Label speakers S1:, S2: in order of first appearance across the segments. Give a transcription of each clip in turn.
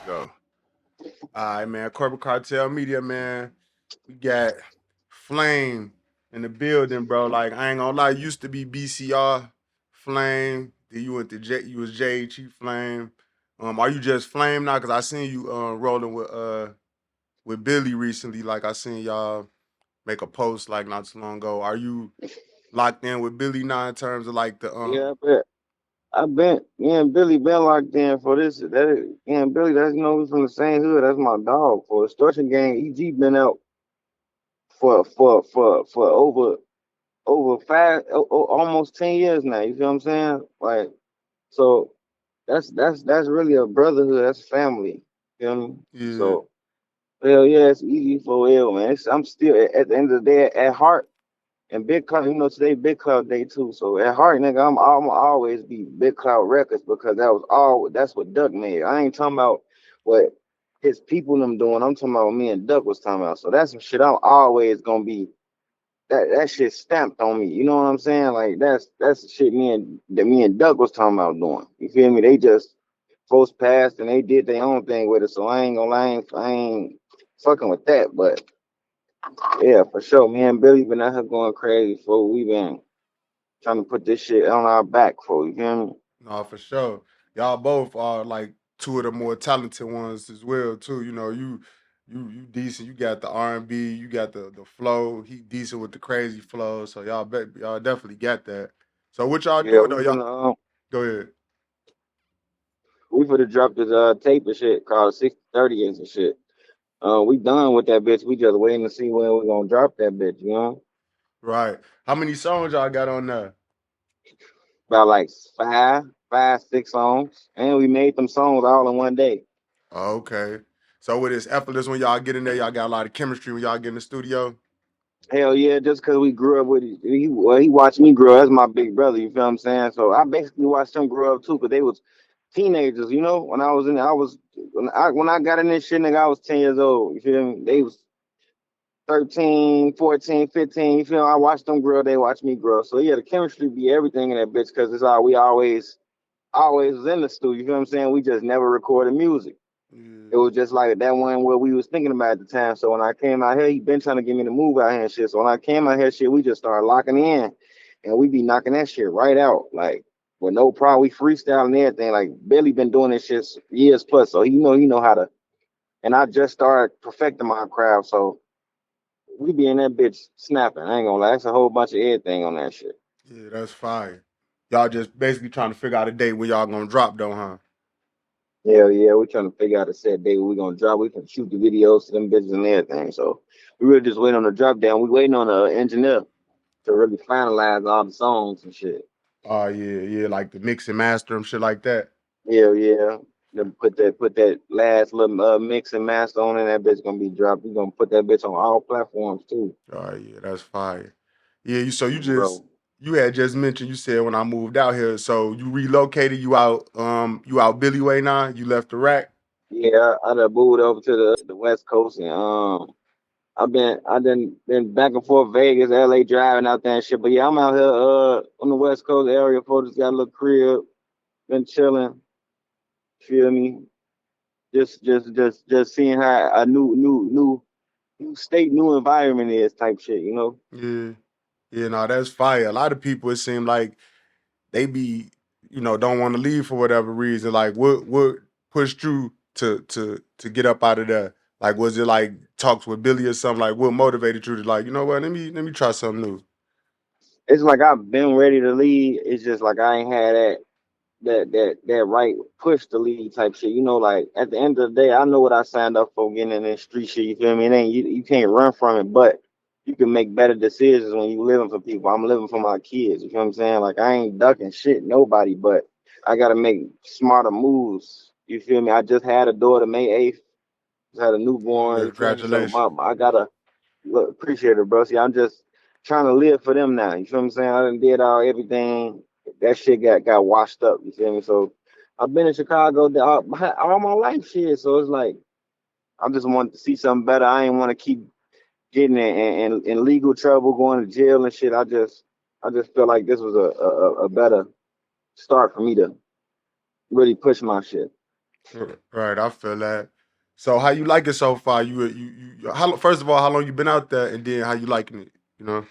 S1: Go. All right, man. Corporate Cartel Media, man. We got Flame in the building, bro. Like I ain't gonna lie, used to be BCR Flame. Then you went to you was JHE Flame. Are you just Flame now? Cause I seen you rolling with Billy recently. Like I seen y'all make a post like not too long ago. Are you locked in with Billy now in terms of like the
S2: Yeah, I bet me and Billy been locked in for this. Me and Billy, that's we from the same hood. That's my dog. For extortion gang, EG been out for over almost 10 years now. You feel what I'm saying? Like so, that's really a brotherhood. That's family. You feel me?
S1: yeah.
S2: So hell yeah, it's easy for real, man. I'm still at the end of the day at heart. And Big Cloud, today Big Cloud Day too. So at heart, nigga, I'm always be Big Cloud Records because that's what Duck made. I ain't talking about what his people them doing. I'm talking about what me and Duck was talking about. So that's some shit I'm always gonna be that shit stamped on me. You know what I'm saying? Like that's the shit me and Duck was talking about doing. You feel me? They just folks passed and they did their own thing with it. So I ain't gonna lie, I ain't fucking with that. But yeah, for sure. Me and Billy been out here going crazy for we been trying to put this shit on our back for you feel me?
S1: No, for sure. Y'all both are like two of the more talented ones as well too. You decent. You got the R&B. You got the flow. He decent with the crazy flow. So y'all definitely got that. So what y'all
S2: Yeah,
S1: doing though? Y'all go ahead.
S2: we finna drop this tape and shit called 6030 and some shit. We done with that bitch. We just waiting to see when we gonna drop that bitch, you know?
S1: Right. How many songs y'all got on there?
S2: About like five, 6 songs. And we made them songs all in one day.
S1: Oh, okay. So with this effortless when y'all get in there, y'all got a lot of chemistry when y'all get in the studio.
S2: Hell yeah, just cause we grew up with it. He watched me grow. That's my big brother, you feel what I'm saying? So I basically watched them grow up too, cause they was teenagers, when I was in I was when I got in this shit, nigga, I was 10 years old. You feel me? They was 13, 14, 15. You feel me? I watched them grow, they watched me grow. So yeah, the chemistry be everything in that bitch because it's all we always was in the studio. You feel what I'm saying? We just never recorded music. It
S1: Yeah.
S2: was just like that one where we was thinking about at the time. So when I came out here, he been trying to get me to move out here and shit. So when I came out here, shit, we just started locking in, and we be knocking that shit right out, like with no problem. We freestyle and everything. Like Billy been doing this shit years plus, so he know how to. And I just started perfecting my craft, so we be in that bitch snapping. I ain't gonna lie, that's a whole bunch of everything on that shit.
S1: Yeah, that's fire. Y'all just basically trying to figure out a date where y'all gonna drop though, huh?
S2: Hell yeah, we trying to figure out a set day we gonna drop. We can shoot the videos to them bitches and everything. So we really just waiting on the drop down. We waiting on the engineer to really finalize all the songs and shit.
S1: Oh yeah, yeah, like the mix and master and shit like that.
S2: Hell yeah. Then put that last little mix and master on and that bitch gonna be dropped. We gonna put that bitch on all platforms too.
S1: Oh yeah, that's fire. Yeah, you just
S2: Bro.
S1: you had just mentioned you said when I moved out here, so you relocated, you out Billy Way now, you left the rack.
S2: Yeah, I done moved over to the West Coast and I done been back and forth Vegas, LA driving out there and shit. But yeah, I'm out here on the West Coast area for just got a little crib, been chilling, feel me? Just seeing how a new state, new environment is type shit.
S1: Yeah. Yeah, no, that's fire. A lot of people it seem like they be, don't want to leave for whatever reason. Like what pushed you to get up out of there? Like was it like talks with Billy or something? Like what motivated you to like, you know what, let me try something new.
S2: It's like I've been ready to leave. It's just like I ain't had that right push to leave type shit. Like at the end of the day, I know what I signed up for getting in this street shit. You feel me? It ain't you can't run from it, but you can make better decisions when you living for people. I'm living for my kids. You feel what I'm saying? Like I ain't ducking shit nobody, but I gotta make smarter moves. You feel me? I just had a daughter May 8th. Just had a newborn.
S1: Yeah,
S2: You feel me? So
S1: congratulations.
S2: I gotta look, appreciate it, bro. See, I'm just trying to live for them now. You feel what I'm saying? I done did everything. That shit got washed up. You feel me? So I've been in Chicago all my life, shit. So it's like I just wanted to see something better. I ain't want to keep getting in legal trouble, going to jail and shit. I just felt like this was a better start for me to really push my shit.
S1: Right, I feel that. So how you like it so far? How first of all, how long you been out there, and then how you liking it? You know.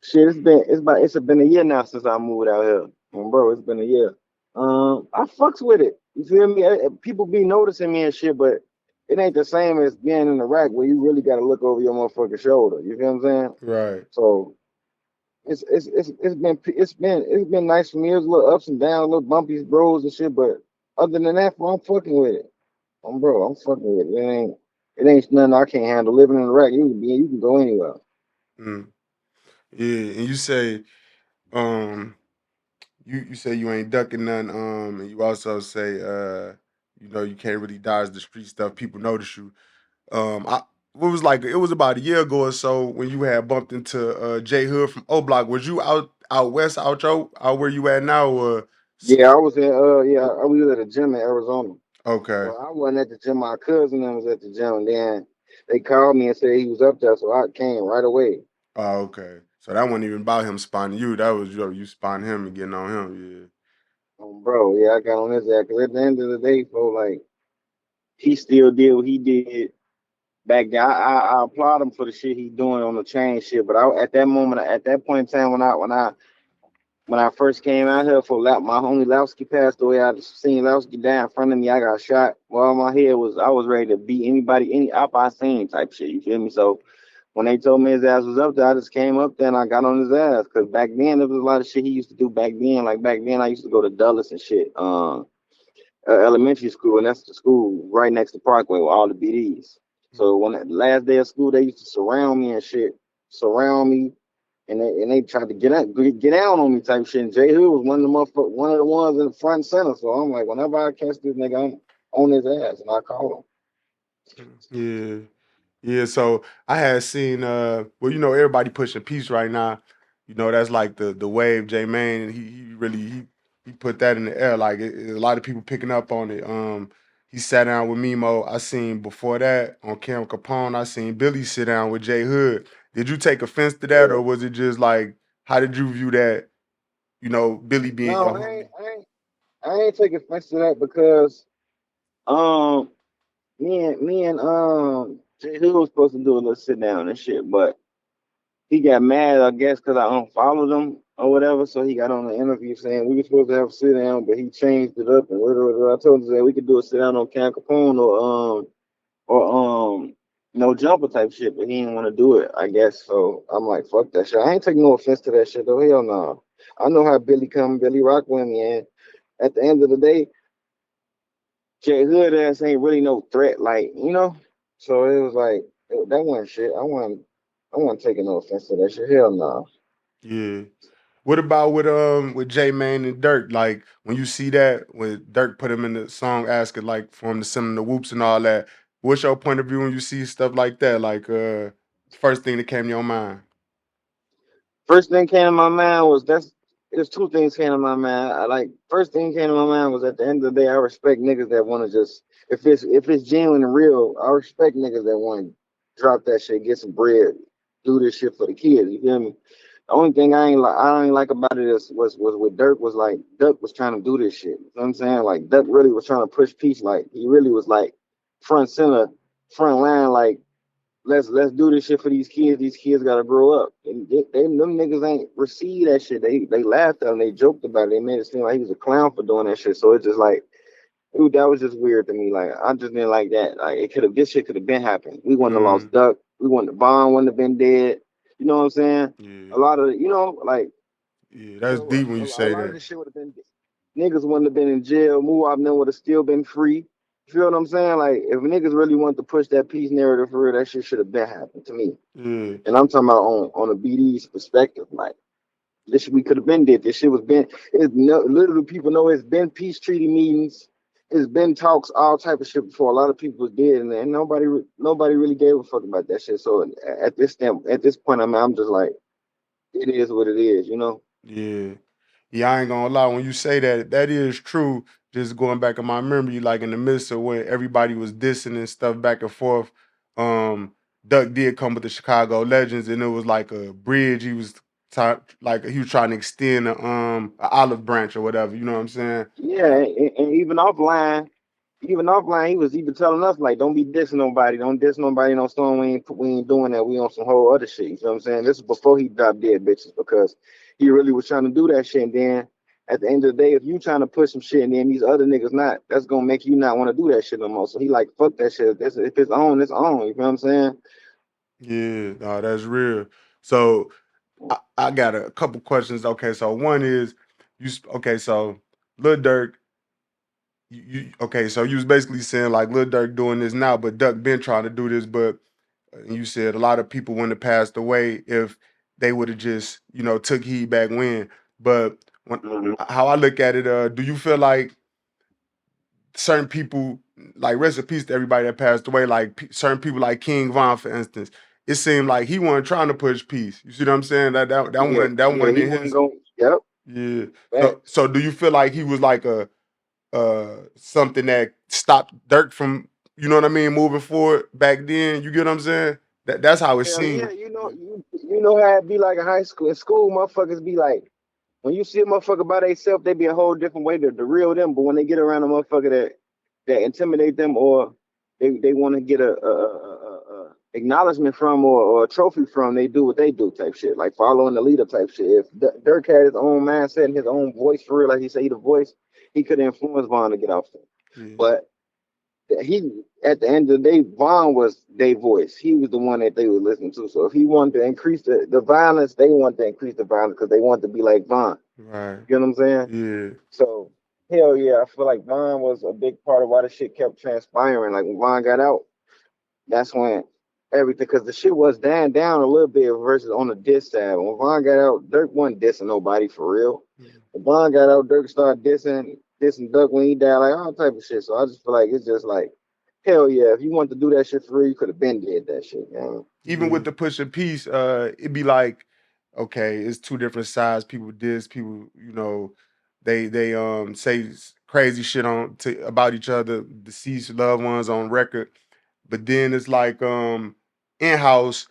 S2: Shit, it's been a year now since I moved out here. Bro, it's been a year. I fucks with it. You feel me? People be noticing me and shit, but it ain't the same as being in Iraq where you really got to look over your motherfucking shoulder. You feel what I'm saying?
S1: Right.
S2: So it's been nice for me. It was a little ups and downs, little bumpy bros and shit, but other than that, bro, I'm fucking with it. I'm fucking with it. It ain't nothing I can't handle. Living in Iraq, you can go anywhere.
S1: Mm. Yeah, and you say um you say you ain't ducking none, and you also say you know you can't really dodge the street stuff. People notice you. I What was like it was about a year ago or so when you had bumped into J Hood from O Block. Was you out west, out where you at now, or
S2: Yeah, I was at a gym in Arizona.
S1: okay?
S2: Well, I wasn't at the gym. My cousin was at the gym, and then they called me and said he was up there, so I came right away.
S1: Oh, okay. So that wasn't even about him spawning you. That was you spawning him and getting on him.
S2: Bro, yeah, I got on his ass because at the end of the day, bro, like he still did what he did back then. I applaud him for the shit he doing on the chain shit. But at that moment, at that point in time, when I first came out here for my homie Lowski passed away, I seen Lowski die in front of me. I got shot. Well, my head was I was ready to beat anybody, any op I seen type shit. You feel me? So when they told me his ass was up there, I just came up there and I got on his ass. Cause back then there was a lot of shit he used to do back then. Like back then I used to go to Dulles and shit, elementary school, and that's the school right next to Parkway with all the BDs. So when the last day of school, they used to surround me and shit, surround me, and they tried to get down on me type shit. And J Hood was one of the ones in the front and center. So I'm like, whenever I catch this nigga, I'm on his ass and I call
S1: Yeah. Yeah, so I had seen well, you know, everybody pushing peace right now. You know, that's like the wave J Mane, and he really he put that in the air. Like a lot of people picking up on it. He sat down with Mimo. I seen before that on Cam Capone, I seen Billy sit down with J Hood. Did you take offense to that,
S2: him.
S1: or was it just like how did you view that, you know, Billy being
S2: No,
S1: your homie?
S2: I ain't taking offense to that because um me and J Hood was supposed to do a little sit down and shit, but he got mad, I guess, because I unfollowed him or whatever. So he got on the interview saying we were supposed to have a sit down, but he changed it up and whatever. I told him that we could do a sit down on Cam Capone or no jumper type shit, but he didn't want to do it, I guess. So I'm like, fuck that shit. I ain't taking no offense to that shit though. Hell no. I know how Billy rock with me, and at the end of the day, J Hood ass ain't really no threat, like So it was like that wasn't shit. I wasn't taking no offense to that shit. Hell no.
S1: Yeah. What about with J Mane and Dirk? Like when you see that when Dirk put him in the song asking like for him to send him the whoops and all that, what's your point of view when you see stuff like that? Like first thing that came to your mind.
S2: First thing came to my mind was there's two things came to my mind. First thing came to my mind was at the end of the day, I respect niggas that want to just if it's genuine and real, I respect niggas that want to drop that shit, get some bread, do this shit for the kids. You feel me? The only thing I ain't like about it was with Dirk was like Duck was trying to do this shit. You know what I'm saying? Like Duck really was trying to push peace. Like he really was like front center, front line, like let's do this shit for these kids. These kids gotta grow up. And them niggas ain't receive that shit. They laughed at him. They joked about it. They made it seem like he was a clown for doing that shit. So it's just like, dude, that was just weird to me. Like I just didn't like that. Like this shit could have been happened. We wouldn't have lost
S1: Mm,
S2: Duck. We wouldn't have Bond wouldn't have been dead. You know what I'm saying?
S1: yeah,
S2: A lot of like
S1: yeah, that's deep when you
S2: a
S1: say
S2: lot of
S1: that.
S2: this shit would have been niggas wouldn't have been in jail. Muab them would have still been free. You feel what I'm saying? Like if niggas really wanted to push that peace narrative for real, that shit should have been happened to me.
S1: Yeah,
S2: And I'm talking about on a BD's perspective. Like this shit we could have been did. This shit was been it's no, literally people know it's been peace treaty meetings. It's been talks, all type of shit before. A lot of people was dead, and nobody really gave a fuck about that shit. So at this point, I'm just like, it is what it is, you know.
S1: yeah. Yeah, I ain't gonna lie. When you say that, that is true. Just going back in my memory, like in the midst of when everybody was dissing and stuff back and forth, um, Duck did come with the Chicago Legends, and it was like a bridge. He was like he was trying to extend a olive branch or whatever. You know what I'm saying?
S2: Yeah, and even offline. even offline, he was even telling us like, don't be dissing nobody, don't diss nobody, no storm. We ain't doing that. We on some whole other shit. You know what I'm saying? This is before he dropped dead bitches because he really was trying to do that shit. And then at the end of the day, if you trying to push some shit and then these other niggas not, that's gonna make you not want to do that shit no more. So he like, fuck that shit. If it's on, it's on. You know what I'm saying?
S1: Yeah, no, that's real. So I got a couple questions. Okay, so one is okay, so Lil Durk, okay, so you was basically saying like Lil Durk doing this now, but Duck been trying to do this, but you said a lot of people wouldn't have passed away if they would have just, took heed back when. But when
S2: Mhm.
S1: how I look at it, do you feel like certain people, like rest in peace to everybody that passed away, like certain people like King Von, for instance, it seemed like he wasn't trying to push peace. You see what I'm saying?
S2: Yeah,
S1: That
S2: yeah,
S1: wasn't
S2: he
S1: in
S2: wasn't
S1: his.
S2: going. Yep,
S1: Yeah.
S2: facts.
S1: So do you feel like he was like a something that stopped Dirk from, you know what I mean, moving forward back then? You get what I'm saying? That's how it
S2: Hell yeah,
S1: seemed.
S2: you know how it be like in high school. In school, motherfuckers be like, when you see a motherfucker by themselves, they be a whole different way to the real them. But when they get around a motherfucker that intimidate them or they want to get a acknowledgement from or a trophy from, they do what they do type shit, like following the leader type shit. If Dirk had his own mindset and his own voice for real, like he said, he the voice, he could influence Vaughn to get off.
S1: Yeah.
S2: But he at the end of the day, Vaughn was their voice. He was the one that they would listen to. So if he wanted to increase the violence, they wanted to increase the violence because they wanted to be like Vaughn.
S1: Right.
S2: You know what I'm saying?
S1: Yeah.
S2: So hell yeah, I feel like Vaughn was a big part of why the shit kept transpiring. Like when Vaughn got out, that's when everything, because the shit was down a little bit versus on the diss side. When Vaughn got out, Dirk wasn't dissing nobody for real. When Vaughn got out, Dirk started dissing Duck when he died, like all type of shit. So I just feel like it's just like, hell yeah, if you want to do that shit for real, you could have been did that shit, man.
S1: Even with the push of peace, it'd be like, okay, it's two different sides. People diss, people, they say crazy shit about each other, deceased loved ones on record. But then it's like in-house,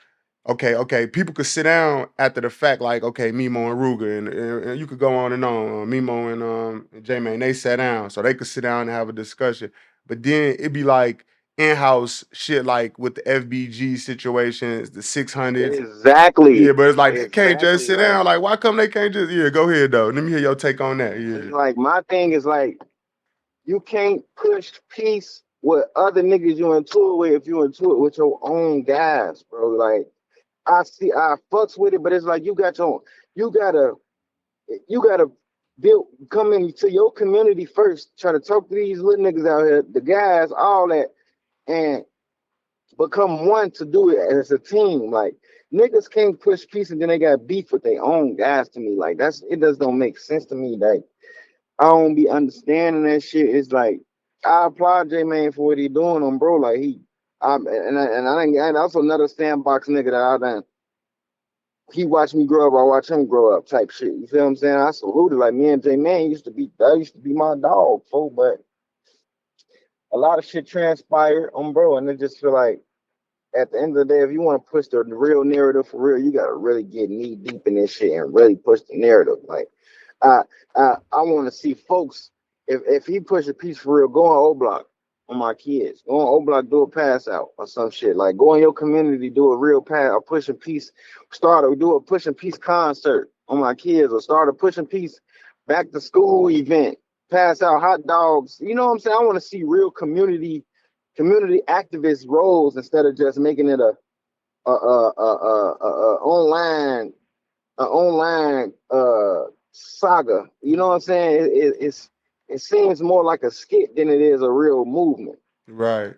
S1: okay, people could sit down after the fact, like, okay, Mimo and Ruger, and you could go on and on. Mimo and J Mane, they sat down, so they could sit down and have a discussion. But then it'd be like in-house shit like with the FBG situations, the 600s. Yeah,
S2: Exactly.
S1: but it's like they can't just
S2: Exactly.
S1: sit down. Like, why come they can't just, yeah, go ahead though. Let me hear your take on that.
S2: It's
S1: Yeah.
S2: like my thing is like you can't push peace with other niggas you into it with if you into it with your own guys, bro. Like I fucks with it, but it's like you gotta you gotta build come into your community first. Try to talk to these little niggas out here, the guys, all that, and become one to do it as a team. Like niggas can't push peace and then they got beef with their own guys. To me, like it just don't make sense to me. Like I don't be understanding that shit. It's like I applaud J Mane for what he doing on bro. Like and also another sandbox nigga that I done. He watched me grow up, I watch him grow up type shit. You feel what I'm saying? I saluted like me and J Mane used to be my dog, fool. But a lot of shit transpired on bro, and it just feel like at the end of the day, if you want to push the real narrative for real, you gotta really get knee deep in this shit and really push the narrative. Like I I want to see folks if he push a piece for real, go on O Block on my kids. Go on O Block, do a pass out or some shit. Like go in your community, do a real pass, or push a piece, do a push and piece concert on my kids, or start a push and piece back to school event. Pass out hot dogs. You know what I'm saying? I want to see real community activist roles instead of just making it a online saga. You know what I'm saying? It seems more like a skit than it is a real movement
S1: Right.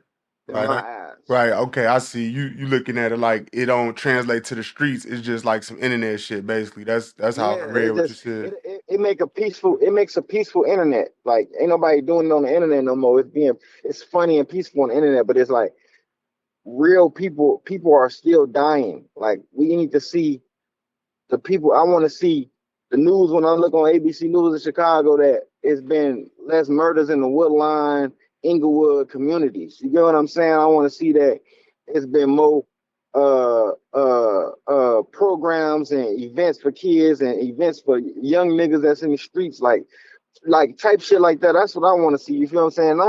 S2: in
S1: Right.
S2: my eyes.
S1: Right. Okay. I see. You looking at it like it don't translate to the streets. It's just like some internet shit, basically. That's how I
S2: Yeah,
S1: read what you said.
S2: it makes a peaceful internet. Like ain't nobody doing it on the internet no more. It's funny and peaceful on the internet, but it's like real people are still dying. Like we need to see the people. I want to see the news when I look on ABC News in Chicago that it's been less murders in the Woodline, Inglewood communities. You get what I'm saying? I want to see that it's been more programs and events for kids and events for young niggas that's in the streets. Like like type shit like that. That's what I want to see. You feel what I'm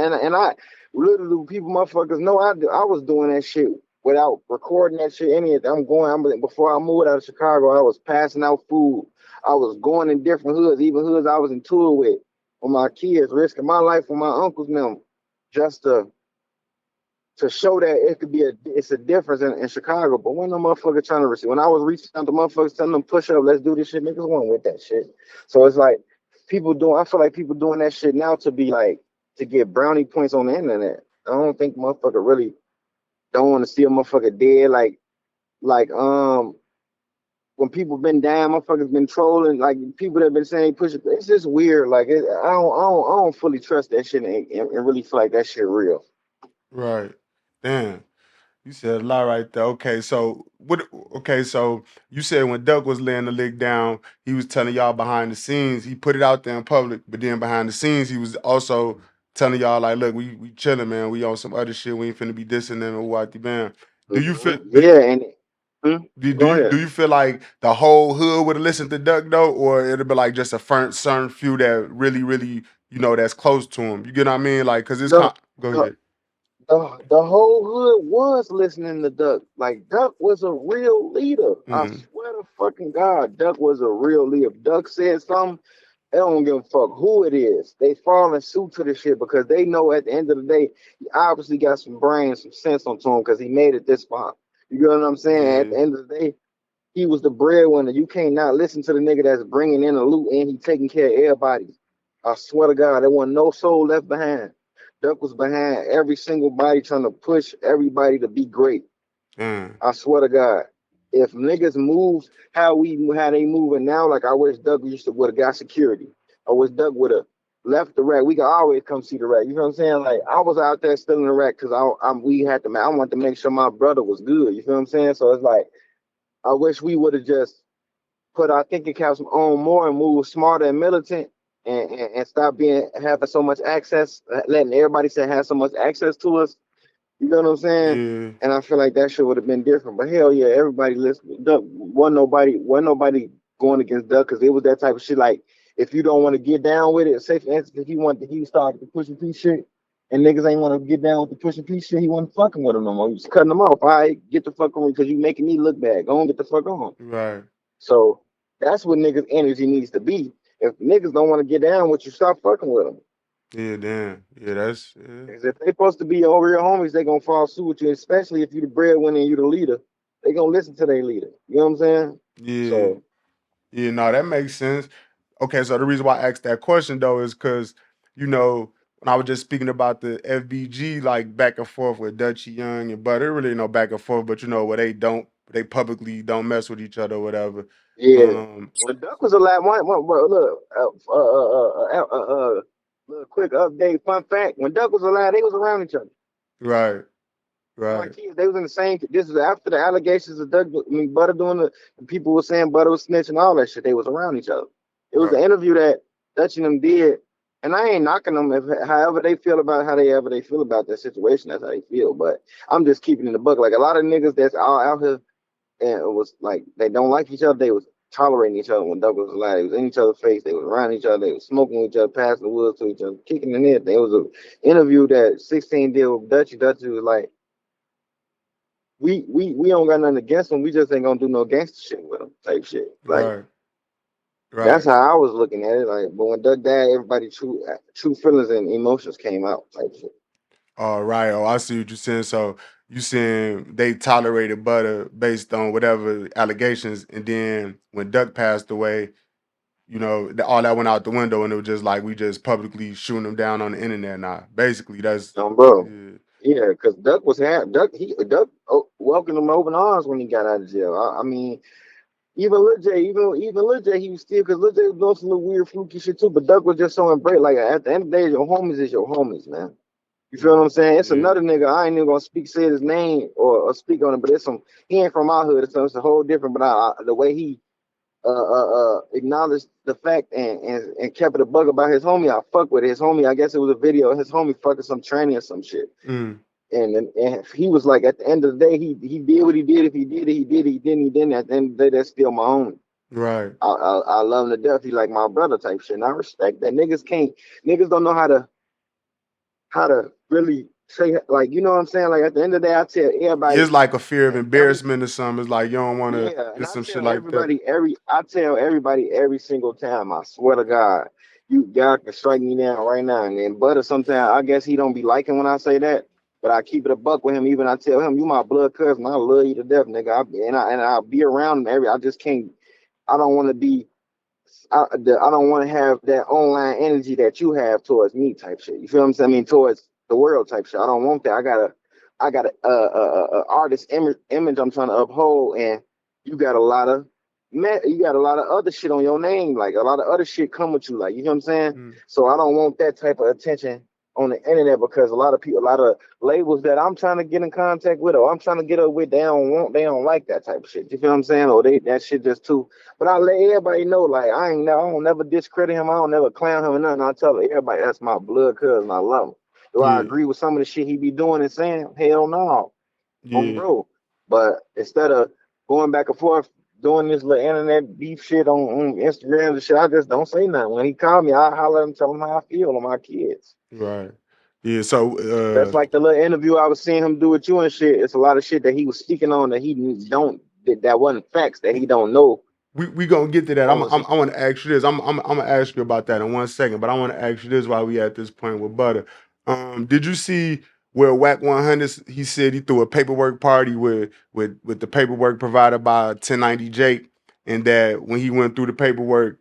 S2: saying? And I literally people motherfuckers know I was doing that shit without recording that shit. Before I moved out of Chicago, I was passing out food. I was going in different hoods, even hoods I was in tour with my kids, risking my life with my uncles now, just to show that it's a difference in Chicago. But when the motherfucker trying to receive, when I was reaching out to motherfuckers telling them push up, let's do this shit, niggas want with that shit. So it's like I feel like people doing that shit now to be like to get brownie points on the internet. I don't think motherfucker really don't want to see a motherfucker dead. Like when people been down, motherfuckers been trolling. Like people that been saying push it. It's just weird. Like I don't fully trust that shit and really feel like that shit real.
S1: Right. Damn. You said a lot right there. Okay, so what? Okay, so you said when Duck was laying the lick down, he was telling y'all behind the scenes. He put it out there in public, but then behind the scenes, he was also telling y'all like, "Look, we chilling, man. We on some other shit. We ain't finna be dissing them and what the band." Do you feel?
S2: Yeah, and hmm, go ahead.
S1: Do you feel like the whole hood would have listened to Duck though, or it'd be like just a certain few that really that's close to him? You get what I mean? Like, cause it's
S2: The,
S1: go
S2: the
S1: ahead.
S2: the whole hood was listening to Duck. Like Duck was a real leader. I
S1: Mm-hmm.
S2: swear to fucking God, Duck was a real leader. If Duck said something, they don't give a fuck who it is. They fall in suit to the shit because they know at the end of the day, he obviously got some brains, some sense onto him because he made it this far. You know what I'm saying? At
S1: Yeah.
S2: the end of the day, he was the breadwinner. You can't not listen to the nigga that's bringing in the loot and he taking care of everybody. I swear to God, there wasn't no soul left behind. Duck was behind every single body trying to push everybody to be great.
S1: Mm.
S2: I swear to God. If niggas moves how they moving now, like I wish Doug would have got security. I wish Doug would have left the rack. We could always come see the rack. You know what I'm saying? Like I was out there still in the rack because I wanted to make sure my brother was good. You feel what I'm saying? So it's like I wish we would have just put our thinking caps on more and move smarter and militant and stop being having so much access, letting everybody say have so much access to us. You know what I'm saying?
S1: Yeah.
S2: And I feel like that shit would have been different. But hell yeah, everybody listened. Duck wasn't nobody going against Duck because it was that type of shit. Like if you don't want to get down with it, say for instance, if he started the pushing P shit and niggas ain't want to get down with the pushing P shit, he wasn't fucking with them no more. He was cutting them off. All right, get the fuck on because you making me look bad. Go on, get the fuck on.
S1: Right.
S2: So that's what niggas' energy needs to be. If niggas don't want to get down with you, stop fucking with them.
S1: Yeah, damn. Yeah, that's yeah.
S2: Because if they supposed to be your real homies, they gonna fall suit with you, especially if you the breadwinner and you the leader. They gonna listen to their leader. You know what I'm saying?
S1: Yeah.
S2: So
S1: Yeah, no, that makes sense. Okay, so the reason why I asked that question though is because, when I was just speaking about the FBG, like back and forth with Dutchy Young and Butta, there really no back and forth, but where they publicly don't mess with each other or whatever.
S2: yeah,
S1: Um,
S2: when Duck was alive, look, little quick update, fun fact: when Duck was alive, they was around each other.
S1: right,
S2: My
S1: right,
S2: kids, they was in the same. This is after the allegations of Butter doing the people were saying Butter was snitching, all that shit. They was around each other. It was
S1: right.
S2: an interview that Dutch and them did, and I ain't knocking them. If however they feel about they feel about that situation, that's how they feel. But I'm just keeping in the book. Like a lot of niggas that's all out here and it was like they don't like each other. They was tolerating each other when Doug was alive. They was in each other's face. They was around each other. They was smoking with each other, passing the woods to each other, kicking the net. There was an interview that 16 did with Dutchy. Dutchy was like we don't got nothing against them. We just ain't gonna do no gangster shit with them type shit. Like
S1: Right,
S2: that's
S1: right.
S2: how I was looking at it. Like, but when Doug died, everybody true feelings and emotions came out type shit.
S1: All right. Oh, I see what you're saying. So you saying they tolerated Butter based on whatever allegations, and then when Duck passed away, all that went out the window, and it was just like we just publicly shooting them down on the internet now. Basically, that's
S2: Bro.
S1: yeah,
S2: Yeah, because Duck welcomed him open arms when he got out of jail. I mean, even Lil J, he was still because Lil J was doing some little weird fluky shit too. But Duck was just so embraced. Like at the end of the day, your homies is your homies, man. You feel what I'm saying? It's
S1: yeah,
S2: another nigga. I ain't even gonna say his name or speak on it, but he ain't from our hood, so it's a whole different. But the way he acknowledged the fact and kept it a bug about his homie, I fuck with his homie. I guess it was a video of his homie fucking some tranny or some shit.
S1: mm,
S2: And he was like, at the end of the day, he did what he did. If he did it, he did it. He didn't. He didn't. At the end of the day, that's still my homie.
S1: Right.
S2: I love him to death. He like my brother type shit. And I respect that. Niggas don't know how to really say, like, you know what I'm saying? Like, at the end of the day, I tell everybody
S1: It's like a fear of
S2: every
S1: embarrassment or something. It's like you don't want to.
S2: yeah, and
S1: It's some shit like that.
S2: I tell everybody every single time. I swear to God, y'all can strike me down right now. And then Butter, sometimes I guess he don't be liking when I say that, but I keep it a buck with him. Even I tell him, you my blood cousin, I love you to death, nigga. I'll be around him I just can't. I don't want to be. I don't want to have that online energy that you have towards me type shit. You feel what I'm saying? I mean, towards the world type shit. I don't want that. I got a artist image I'm trying to uphold, and you got a lot of you got a lot of other shit on your name, like a lot of other shit come with you, like, you know what I'm saying?
S1: Mm.
S2: So I don't want that type of attention on the internet because a lot of people, a lot of labels that I'm trying to get in contact with or I'm trying to get up with, they don't like that type of shit. You feel what I'm saying? Or that shit just too. But I let everybody know, like, I don't never discredit him. I don't never clown him or nothing. I tell everybody that's my blood cousin. I love him. Do I
S1: Yeah.
S2: agree with some of the shit he be doing and saying? Hell no, on
S1: Yeah.
S2: bro. But instead of going back and forth doing this little internet beef shit on Instagram and shit, I just don't say nothing. When he called me, I holler at him, tell him how I feel on my kids.
S1: Right. Yeah. So
S2: That's like the little interview I was seeing him do with you and shit. It's a lot of shit that he was speaking on that he don't that wasn't facts that he don't know
S1: we gonna get to that.
S2: on some.
S1: I want to ask you this. I'm gonna ask you about that in 1 second, but I want to ask you this while we at this point with Butter. Did you see where Whack 100 he said he threw a paperwork party with the paperwork provided by 1090 Jake, and that when he went through the paperwork,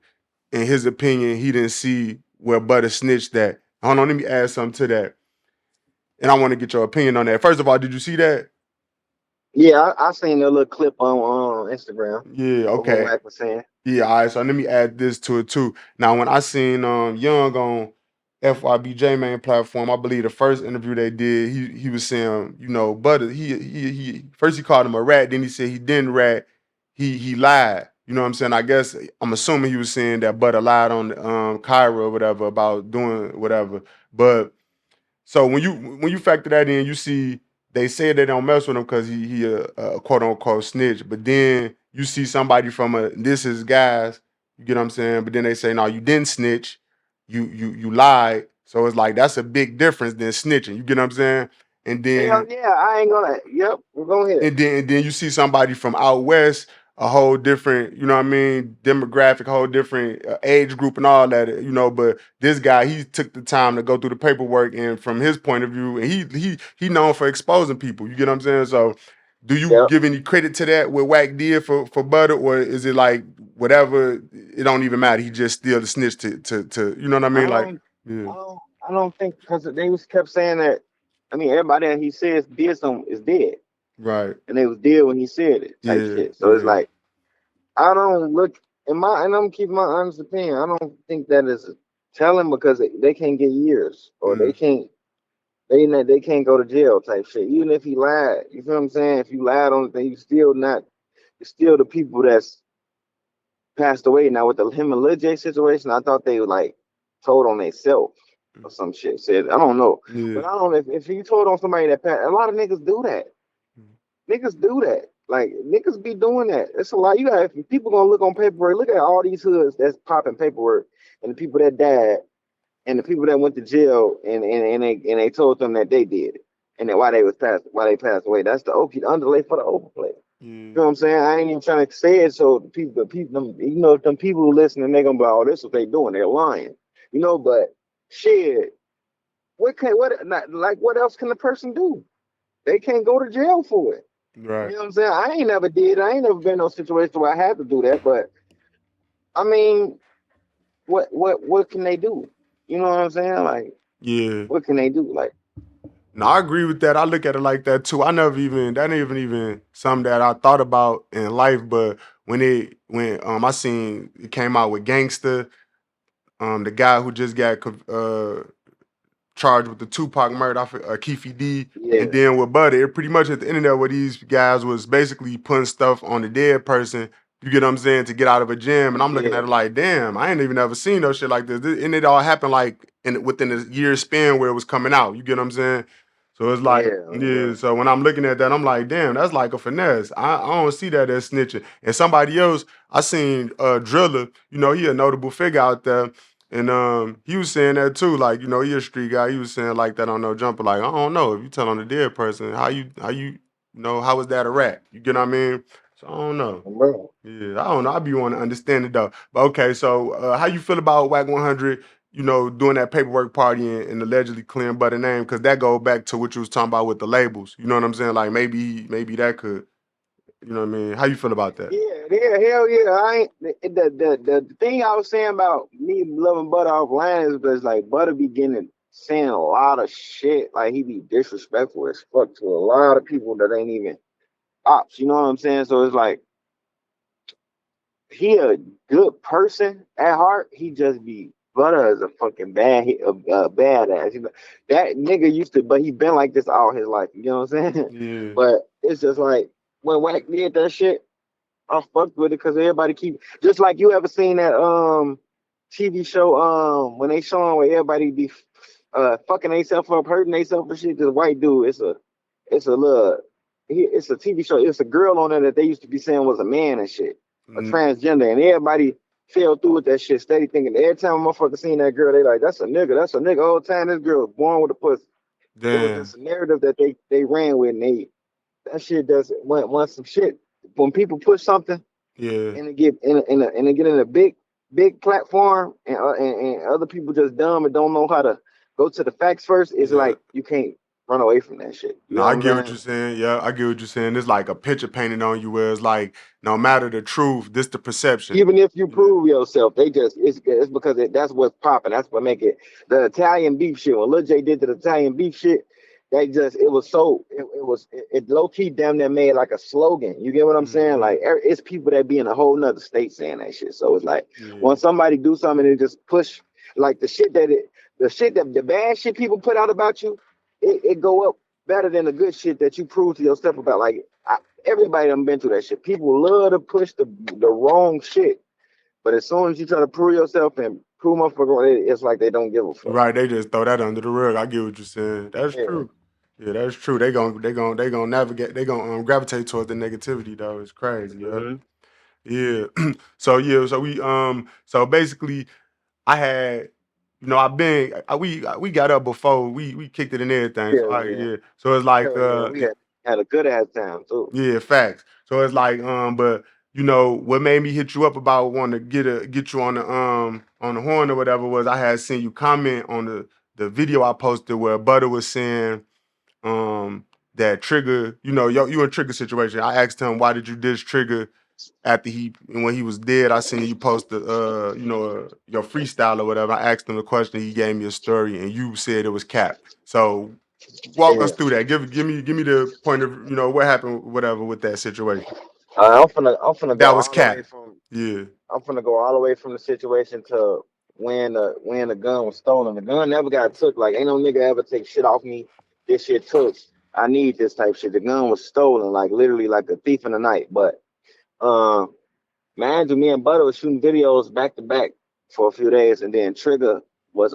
S1: in his opinion, he didn't see where Butter snitched that. Hold on, let me add something to that, and I want to get your opinion on that. First of all, did you see that?
S2: Yeah, I seen a little clip on Instagram
S1: Yeah.
S2: of what
S1: Okay.
S2: Wack was saying.
S1: Yeah, all right. So let me add this to it too. Now, when I seen Young on FYB J Mane platform, I believe the first interview they did, he was saying, you know, Butter, he first he called him a rat, then he said he didn't rat, he lied. You know what I'm saying? I guess I'm assuming he was saying that Butter lied on Kyra or whatever about doing whatever. But so when you factor that in, you see they say they don't mess with him because he a quote unquote snitch, but then you see somebody from a this is guys, you get what I'm saying? But then they say no, you didn't snitch, you lied. So it's like that's a big difference than snitching. You get what I'm saying? And
S2: Hell
S1: then
S2: yeah, I ain't gonna. Yep, go ahead.
S1: and then you see somebody from out west, a whole different, you know what I mean, demographic, whole different age group and all that, you know. But this guy, he took the time to go through the paperwork, and from his point of view, and he known for exposing people. You get what I'm saying? So, do you
S2: Yep.
S1: give any credit to that what Wack did for Butter, or is it like whatever? It don't even matter. He just still the snitch to you know what I
S2: I
S1: mean? Like,
S2: don't.
S1: yeah,
S2: I don't think because they was kept saying that. I mean, everybody that he says did something is dead,
S1: right,
S2: and they was dead when he said it, type
S1: yeah,
S2: shit. So it's
S1: yeah,
S2: like I don't look and I'm keeping my honest opinion. I don't think that is telling because they can't get years or
S1: mm,
S2: they can't go to jail type shit. Even if he lied, you feel what I'm saying? If you lied on it, then you still not. It's still the people that's passed away. Now with the him and Lil J situation, I thought they like told on themselves or some shit. Said I don't know,
S1: yeah,
S2: but I don't know if you told on somebody that passed. A lot of niggas do that. Niggas do that. Like niggas be doing that. It's a lot. You got if people gonna look on paperwork. Look at all these hoods that's popping paperwork, and the people that died, and the people that went to jail, and they told them that they did it, and then why they passed away. That's the underlay for the overplay. You
S1: yeah,
S2: know what I'm saying? I ain't even trying to say it so you know, them people who listening, they gonna be, oh, this is what they doing. They're lying, you know. But shit, what else can the person do? They can't go to jail for it. You
S1: right.
S2: know what I'm saying? I ain't never did. I ain't never been in no situation where I had to do that. But I mean, what can they do? You know what I'm saying? Like,
S1: Yeah.
S2: what can they do? Like,
S1: No, I agree with that. I look at it like that too. I never even that ain't even something that I thought about in life. But when I seen it came out with Gangster, the guy who just got charged with the Tupac murder, Keefy D, and
S2: yeah,
S1: then with Buddy, it pretty much at the end of that, where these guys was basically putting stuff on the dead person. You get what I'm saying, to get out of a gym, and I'm looking
S2: yeah,
S1: at it like, damn, I ain't even ever seen no shit like this. And it all happened like within a year span where it was coming out. You get what I'm saying? So it's like,
S2: Yeah,
S1: yeah.
S2: yeah.
S1: So when I'm looking at that, I'm like, damn, that's like a finesse. I don't see that as snitching. And somebody else, I seen Driller. You know, he a notable figure out there, and he was saying that too. Like, you know, he a street guy. He was saying like that on No Jumper. Like, I don't know if you tell on the dead person, you know, how is that a rat? You get what I mean? So I don't know.
S2: Bro.
S1: Yeah, I don't know. I be want to understand it though. But okay, so how you feel about Whack 100? You know, doing that paperwork party and allegedly clearing Butta name, because that go back to what you was talking about with the labels. You know what I'm saying? Like maybe that could. You know what I mean? How you feel about that?
S2: Yeah, yeah, hell yeah. I ain't the thing I was saying about me loving Butter offline is because like Butter be getting saying a lot of shit. Like he be disrespectful as fuck to a lot of people that ain't even ops. You know what I'm saying? So it's like he a good person at heart. He just be Butter is a fucking badass. You know that nigga used to, but he been like this all his life. You know what I'm saying?
S1: Yeah.
S2: But it's just like when Wack did that shit. I fucked with it because everybody keep just like you ever seen that TV show when they showing where everybody be fucking themselves up, hurting themselves and shit. This white dude, it's a little it's a TV show. It's a girl on there that they used to be saying was a man and shit, a
S1: Mm,
S2: transgender, and everybody fell through with that shit. Steady thinking every time a motherfucker seen that girl, they like that's a nigga, that's a nigga. All the time this girl was born with a pussy. It was
S1: damn.
S2: just a narrative that they ran with, and that shit does want some shit. When people push something
S1: Yeah.
S2: and it get and it get in a big platform and other people just dumb and don't know how to go to the facts first, it's
S1: Yeah.
S2: like you can't run away from that shit. You
S1: No,
S2: know
S1: I
S2: what I'm
S1: get what you're
S2: saying?
S1: saying. Yeah, I get what you're saying. It's like a picture painted on you where it's like, no matter the truth, this the perception.
S2: Even if you
S1: Yeah.
S2: prove yourself, they just it's because that's what's popping. That's what make it the Italian beef shit. When Lil J did the Italian beef shit, they just it was so it low key damn near made like a slogan. You get what I'm saying?
S1: Hmm.
S2: Like it's people that be in a whole nother state saying that shit. So it's like when
S1: Yeah.
S2: somebody do something and just push like the shit that the bad shit people put out about you, it go up better than the good shit that you prove to yourself about. Like everybody done been through that shit. People love to push the wrong shit, but as soon as you try to prove yourself and prove motherfucker, wrong, it's like they don't give a fuck.
S1: Right, they just throw that under the rug. I get what you're saying. That's
S2: Yeah.
S1: true. Yeah, that's true. They gonna navigate. They gonna gravitate towards the negativity though. It's crazy. Yeah,
S2: Mm-hmm.
S1: yeah. So we so basically I had, you know, we got up before we kicked it and everything. So
S2: Hell yeah.
S1: yeah. So it's like
S2: Hell yeah. We had a good ass time too.
S1: yeah, facts. So it's like but you know what made me hit you up about wanting to get you on the horn or whatever was I had seen you comment on the video I posted where Butta was saying that Trigga, you know, you in Trigga situation. I asked him why did you diss Trigga after when he was dead. I seen you post the you know your freestyle or whatever. I asked him the question, he gave me a story, and you said it was cap. So walk
S2: Yeah.
S1: us through that. Give me the point of, you know, what happened, whatever, with that situation.
S2: I'm finna go
S1: That was
S2: all the way
S1: cap.
S2: from
S1: Yeah.
S2: I'm finna go all the way from the situation to when the gun was stolen. The gun never got took. Like ain't no nigga ever take shit off me. This shit took. I need this type shit. The gun was stolen, like literally like a thief in the night. But um man, me and Butter was shooting videos back to back for a few days, and then Trigga was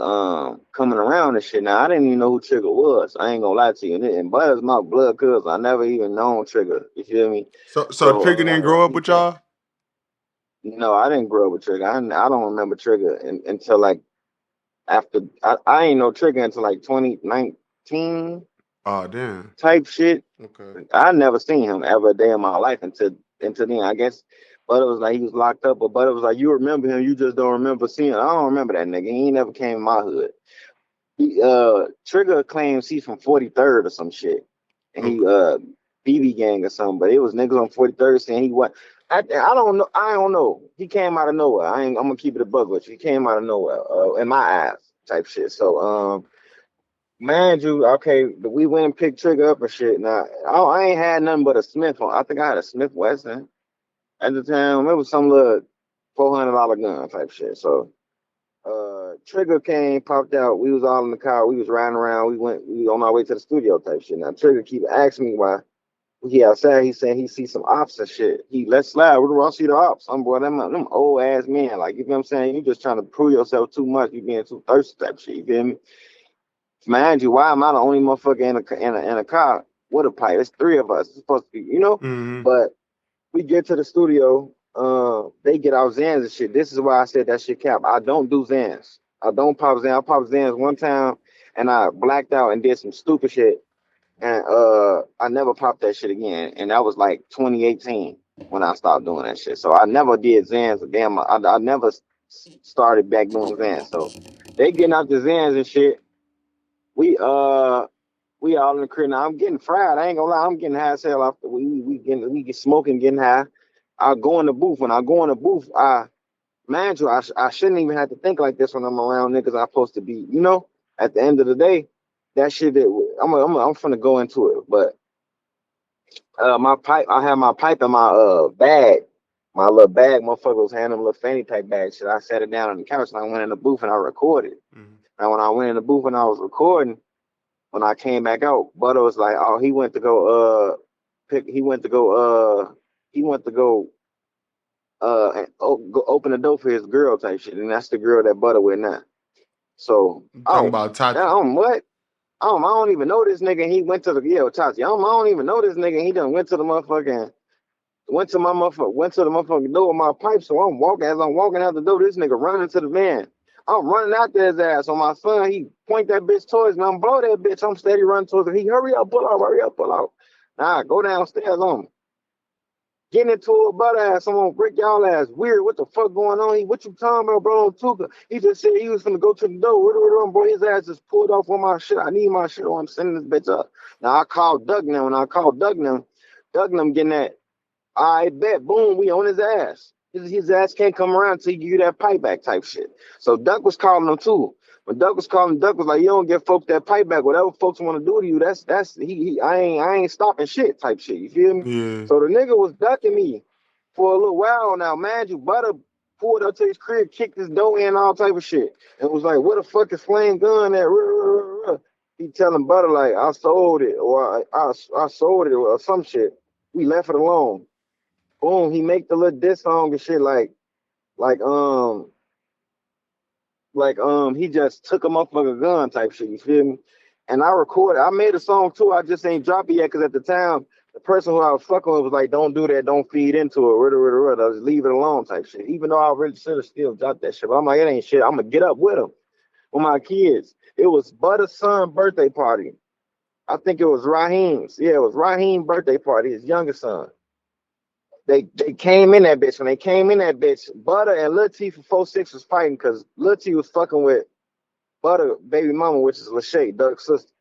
S2: coming around and shit. Now I didn't even know who Trigga was. I ain't gonna lie to you. And Butter's my blood cousin. I never even known Trigga. You feel me?
S1: So
S2: So
S1: Trigga didn't grow up
S2: he
S1: with
S2: came.
S1: y'all?
S2: No, I didn't grow up with Trigga. I don't remember Trigga until like after I ain't know Trigga until like 2019
S1: Oh damn.
S2: type shit.
S1: Okay.
S2: I never seen him ever a day in my life until then. I guess Butter was like he was locked up, but Butter was like, you remember him, you just don't remember seeing him. I don't remember that nigga. He ain't never came in my hood. Trigger claims he's from 43rd or some shit. And he
S1: Okay.
S2: BB gang or something, but it was niggas on 43rd saying he what I don't know. I don't know. He came out of nowhere. I'm gonna keep it a bug with you. He came out of nowhere, in my eyes, type shit. So man, you okay? We went and picked Trigger up and shit. Now I ain't had nothing but a Smith on. I think I had a Smith Wesson at the time. It was some little $400 gun type shit. So Trigger came, popped out. We was all in the car. We was riding around. We on our way to the studio type shit. Now Trigger keep asking me why he outside. He saying he see some ops and shit. Let's slide. Where do I see the ops? I'm boy, them old ass men. Like you know what I'm saying? You just trying to prove yourself too much. You being too thirsty type shit. You feel me? Mind you, why am I the only motherfucker in a car with a pipe? It's three of us. It's supposed to be, you know.
S1: Mm-hmm.
S2: But we get to the studio. They get our Zans and shit. This is why I said that shit cap. I don't do Zans. I don't pop Zans. I popped Zans one time and I blacked out and did some stupid shit. And I never popped that shit again. And that was like 2018 when I stopped doing that shit. So I never did Zans again. I never started back doing Zans. So they getting out the Zans and shit. We uh we all in the crib now. I'm getting fried. I ain't gonna lie. I'm getting high as hell off the we get smoking, getting high. I go in the booth. When I go in the booth, man, you, I shouldn't even have to think like this when I'm around niggas I'm supposed to be. You know, at the end of the day, that shit that I'm finna go into it. But my pipe, I have my pipe in my bag. My little bag, motherfucker was handing a little fanny pack bag shit. I sat it down on the couch and I went in the booth and I recorded.
S1: Mm-hmm.
S2: And when I went in the booth and I was recording, when I came back out, Butta was like, "Oh, he went to go pick. He went to go and go open the door for his girl type shit, and that's the girl that Butta with now." So,
S1: You talking about
S2: I
S1: Tati?
S2: don't what? I don't even know this nigga. He went to the Tati. I don't even know this nigga. He done went to the motherfucking went to the motherfucking door with my pipe. So I'm walking as I'm walking out the door. This nigga running to the van. I'm running out there his ass. On my son, he point that bitch towards me. I'm blow that bitch. I'm steady running towards him. He hurry up, pull out, hurry up, pull out. Nah, I go downstairs on him. Getting into a butt ass. I'm gonna break y'all ass. Weird. What the fuck going on? What you talking about, bro? Tuka. He just said he was gonna go to the door. Boy, his ass just pulled off on my shit. I need my shit, or I'm sending this bitch up. Now I called Doug now. When I called Doug now, getting that. I bet, boom, we on his ass. His ass can't come around until you give you that pipe back type shit. So Duck was calling him too. When Duck was calling, Duck was like, "You don't give folks that pipe back. Whatever folks want to do to you, that's I ain't stopping shit type shit. You feel me?"
S1: Yeah.
S2: So the nigga was ducking me for a little while now. Man, you Butter pulled up to his crib, kicked his door in, all type of shit, and was like, "What the fuck is Flame gun at?" He telling Butter like, "I sold it," or I sold it," or some shit. We left it alone. Boom, he make the little diss song and shit like um he just took a motherfucker gun type shit, you feel me? And I recorded, I made a song too, I just ain't dropped it yet because at the time the person who I was fucking with was like, "Don't do that, don't feed into it, just leave it alone type shit." Even though I really should have still dropped that shit, but I'm like, it ain't shit. I'm gonna get up with him with my kids. It was Butter's son birthday party. I think it was Raheem's. Yeah, it was Raheem's birthday party, his youngest son. They came in that bitch. When they came in that bitch, Butter and Lil T for 4-6 was fighting because Lil T was fucking with Butter baby mama, which is Lachey, Doug's sister.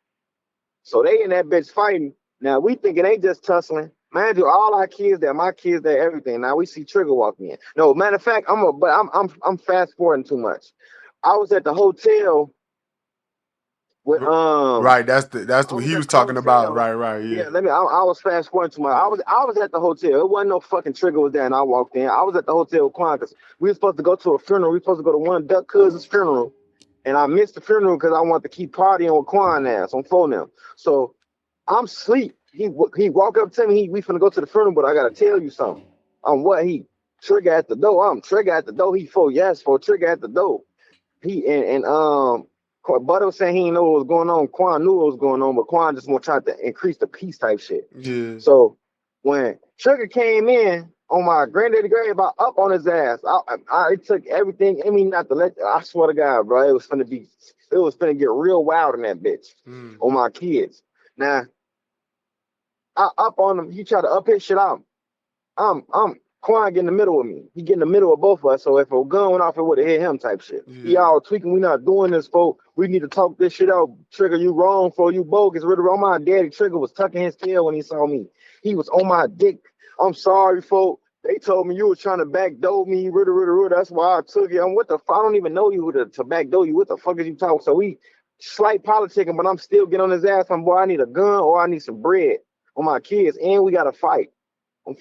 S2: So they in that bitch fighting. Now we thinking they just tussling. Man, do all our kids there, my kids there, everything. Now we see Trigga walking in. No, matter of fact, I'm fast forwarding too much. I was at the hotel with
S1: Right. That's
S2: I
S1: what
S2: was
S1: he
S2: at
S1: was
S2: the
S1: talking about.
S2: hotel.
S1: Right. Right. Yeah.
S2: Yeah, I was fast forwarding to my. I was at the hotel. It wasn't no fucking Trigger was there, and I walked in. I was at the hotel with Quan because we were supposed to go to a funeral. We were supposed to go to one Duck cousin's funeral, and I missed the funeral because I wanted to keep partying with Quan ass on phone now. So I'm asleep. He walked up to me. We finna go to the funeral, but I gotta tell you something. What he Trigger at the door. I'm Trigger at the door. He for Trigger at the door. He and Butter was saying he didn't know what was going on. Quan knew what was going on, but Quan just want to try to increase the peace type shit.
S1: Yeah.
S2: So when Sugar came in on my granddaddy grave, I up on his ass. It took everything. I mean, not to let. I swear to God, bro, it was finna get real wild in that bitch
S1: Mm.
S2: on my kids. Now I up on him. He tried to up his shit out. I'm Quan get in the middle of me. He get in the middle of both of us. So if a gun went off, it would have hit him type shit. He
S1: Yeah.
S2: all tweaking. We not doing this, folks. We need to talk this shit out. Trigger, you wrong for you bogus. On my daddy, Trigger was tucking his tail when he saw me. He was on my dick. I'm sorry, folks. They told me you was trying to backdoor me. That's why I took it. What the fuck? I don't even know you to backdoor you. What the fuck is you talking? So we slight politicking, but I'm still getting on his ass. I'm boy, I need a gun or I need some bread on my kids, and we got to fight.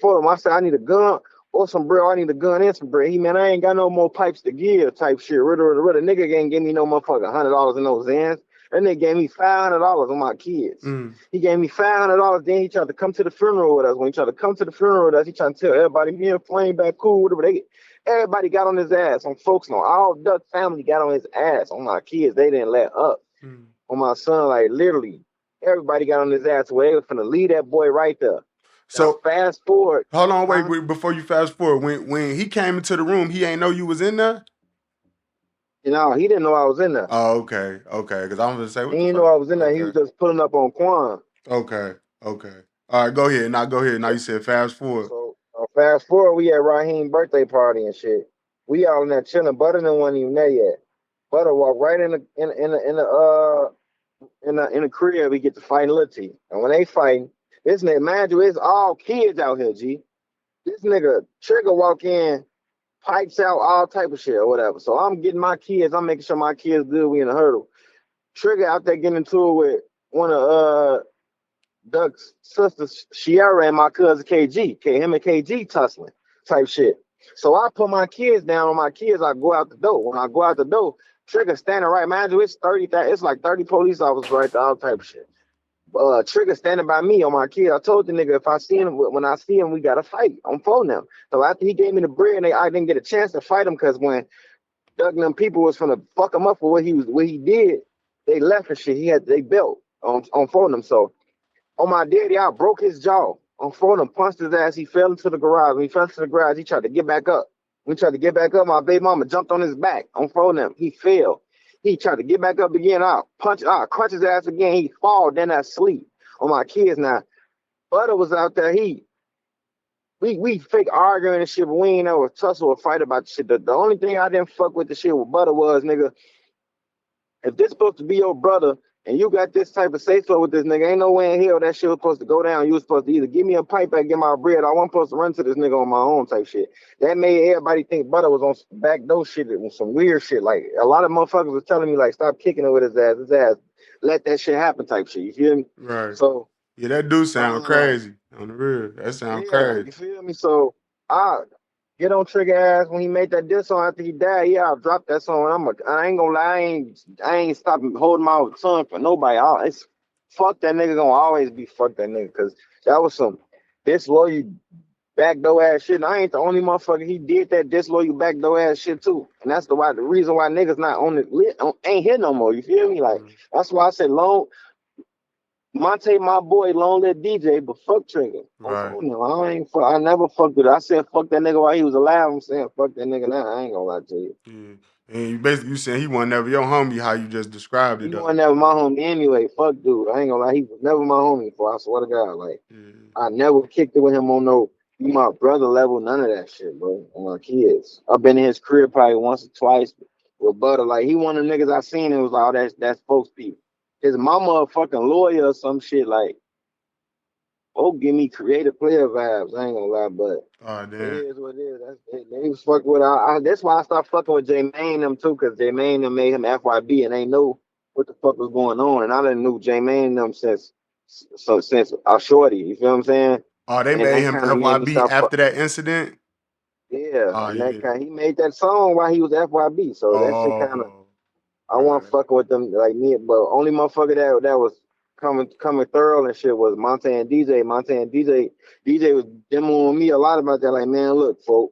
S2: For him, I said I need a gun or some bread. I need a gun and some bread. He man, I ain't got no more pipes to give type shit. The nigga ain't give me no motherfucking $100 in those ends. That nigga gave me $500 on my kids.
S1: Mm.
S2: He gave me $500. Then he tried to come to the funeral with us. When he tried to come to the funeral with us, he tried to tell everybody me and Flame back cool. Whatever. Everybody got on his ass. On folks, no, all Duck family got on his ass. On my kids, they didn't let up.
S1: Mm.
S2: on my son, like literally, everybody got on his ass. So they was finna leave that boy right there. Now
S1: So
S2: fast forward,
S1: hold on,
S2: huh?
S1: wait, before you fast forward. When he came into the room, he ain't know you was in there?
S2: You know, he didn't know I was in there.
S1: Oh, okay, okay. Because I'm gonna say,
S2: He
S1: what the
S2: didn't know
S1: fuck?
S2: I was in there. He
S1: Okay,
S2: was just pulling up on Quan.
S1: okay, okay. All right, go ahead. Now go ahead. Now you
S2: So,
S1: said fast forward.
S2: so fast forward, we at Raheem birthday party and shit. We all in there chilling. Butter didn't wasn't even there yet. Butter walked right in the crib. We get to fighting Lil T. And when they fighting, this nigga, mind you, it's all kids out here. G. This nigga Trigga walk in, pipes out all type of shit or whatever. So I'm getting my kids. I'm making sure my kids good. We in the hurdle. Trigga out there getting into it with one of Duck's sisters, Shiera, and my cousin KG. Him and KG tussling type shit. So I put my kids down on my kids. I go out the door. When I go out the door, Trigga standing right. Mind you, it's 30. It's like 30 police officers right there, all type of shit. Trigga standing by me on my kid. I told the nigga if I see him, when I see him, we gotta fight. I'm phoning him. So after he gave me the bread, I didn't get a chance to fight him because when Doug and them people was gonna fuck him up for what he did, they left and shit. They built on phoning him. So on my daddy, I broke his jaw. On phone him, punched his ass. He fell into the garage. When he fell into the garage, he tried to get back up. When he tried to get back up, my baby mama jumped on his back. On phone him, he fell. He tried to get back up again. I crunch his ass again. He fall. Then I sleep on my kids now. Butta was out there. We fake arguing and shit, but we ain't never tussle or fight about the shit. The only thing I didn't fuck with the shit with Butta was, nigga, if this supposed to be your brother and you got this type of say so with this nigga, ain't no way in hell that shit was supposed to go down. You was supposed to either give me a pipe back, get my bread. I wasn't supposed to run to this nigga on my own type shit. That made everybody think Butta was on some backdoor shit with some weird shit. Like a lot of motherfuckers was telling me like stop kicking it with his ass, let that shit happen type shit. You feel me?
S1: Right.
S2: So
S1: Yeah, that do sound
S2: uh,
S1: crazy. On the real, that sound
S2: yeah,
S1: crazy.
S2: you feel me? So I get on Trigga ass when he made that diss song after he died. Yeah, I dropped that song. I ain't gonna lie, I ain't stopping holding my tongue for nobody. It's fuck that nigga gonna always be fuck that nigga because that was some disloyal backdoor ass shit. And I ain't the only motherfucker he did that disloyal backdoor ass shit too. And that's the reason why niggas not on it ain't here no more. You feel me? Like that's why I said long Monte, my boy, long live DJ, but fuck Trigga. I'm
S1: Right.
S2: phone him. I never fucked with it. I said fuck that nigga while he was alive. I'm saying fuck that nigga now. I ain't gonna lie to you.
S1: Yeah. And you saying he wasn't never your homie, how you just described it
S2: He
S1: though.
S2: wasn't never my homie anyway. Fuck dude. I ain't gonna lie. He was never my homie before. I swear to God. Like
S1: Yeah.
S2: I never kicked it with him on no you my brother level, none of that shit, bro. On my kids. I've been in his crib probably once or twice with Butta. Like he one of the niggas I seen and was like, oh, that's folks people. His mama a fucking lawyer or some shit like give me creative player vibes. I ain't gonna lie, but
S1: Oh
S2: it
S1: damn.
S2: is what it is. They was fucking with. That's why I stopped fucking with J Mane them too, because J Mane them made him FYB, and they know what the fuck was going on. And I didn't know J Mane them since I shorty. You feel what I'm saying?
S1: Oh, they
S2: And
S1: made
S2: that
S1: him
S2: kind of made me
S1: FYB
S2: stop.
S1: after that incident.
S2: Yeah,
S1: Oh
S2: and that
S1: yeah.
S2: kind he made that song while he was FYB. So that shit kind of
S1: Oh.
S2: I wasn't
S1: Right.
S2: fucking with them like me, but only motherfucker that was coming thorough and shit was Monte and DJ. DJ was demoing me a lot about that. Like, man, look, folk,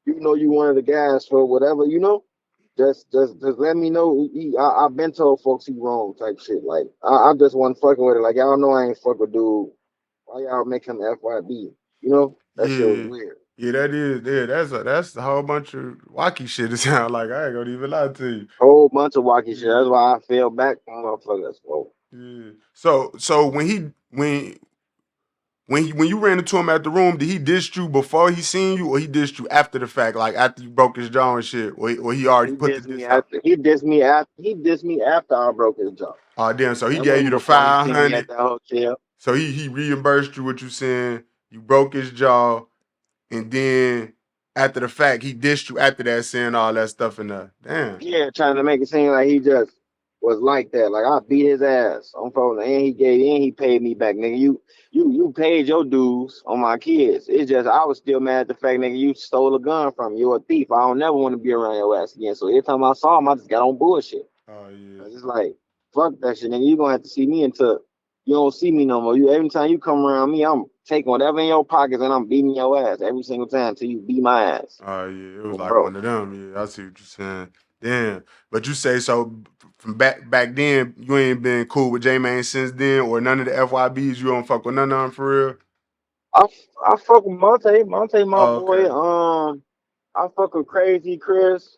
S2: you know you one of the guys for whatever, you know. Just let me know. I've been told folks he wrong type shit. Like I just wasn't fucking with it. Like y'all know I ain't fuck with dude. Why y'all make him FYB? You know that shit was
S1: Yeah.
S2: weird.
S1: Yeah, that is. Yeah, that's a whole bunch of wacky shit. It sound like I ain't gonna even lie to
S2: Whole bunch of wacky shit. That's
S1: you.
S2: why I fell back on motherfuckers. Folks.
S1: Yeah. Yeah. So when you ran into him at the room, did he diss you before he seen you, or he dissed you after the fact, like after you broke his jaw and shit, or he already
S2: He
S1: put the
S2: dissed me
S1: diss out?
S2: after he dissed me after I broke his jaw.
S1: Oh damn! So he
S2: That
S1: gave you
S2: wasn't
S1: the
S2: before he
S1: five
S2: seen me
S1: hundred.
S2: at that hotel.
S1: So he reimbursed you what you saying. You broke his jaw, and then after the fact, he dissed you after that, saying all that stuff in there. Damn.
S2: Yeah, trying to make it seem like he just was like that. Like I beat his ass on phone, and he paid me back, nigga. You paid your dues on my kids. It's just I was still mad at the fact, nigga, you stole a gun from me. You're a thief. I don't never want to be around your ass again. So every time I saw him, I just got on bullshit.
S1: Oh yeah.
S2: It's like fuck that shit, nigga. You gonna have to see me until you don't see me no more. You every time you come around me, I'm taking whatever in your pockets and I'm beating your ass every single time until you beat my ass.
S1: Oh yeah. It was
S2: Oh,
S1: like
S2: bro.
S1: one of them. Yeah, I see what you're saying. Damn. But you say so. from back then, you ain't been cool with J Mane since then, or none of the FYBs. You don't fuck with none of them for real.
S2: I, I fuck with Monte. Monte, my
S1: Oh,
S2: boy.
S1: okay.
S2: I fuck with Crazy Chris.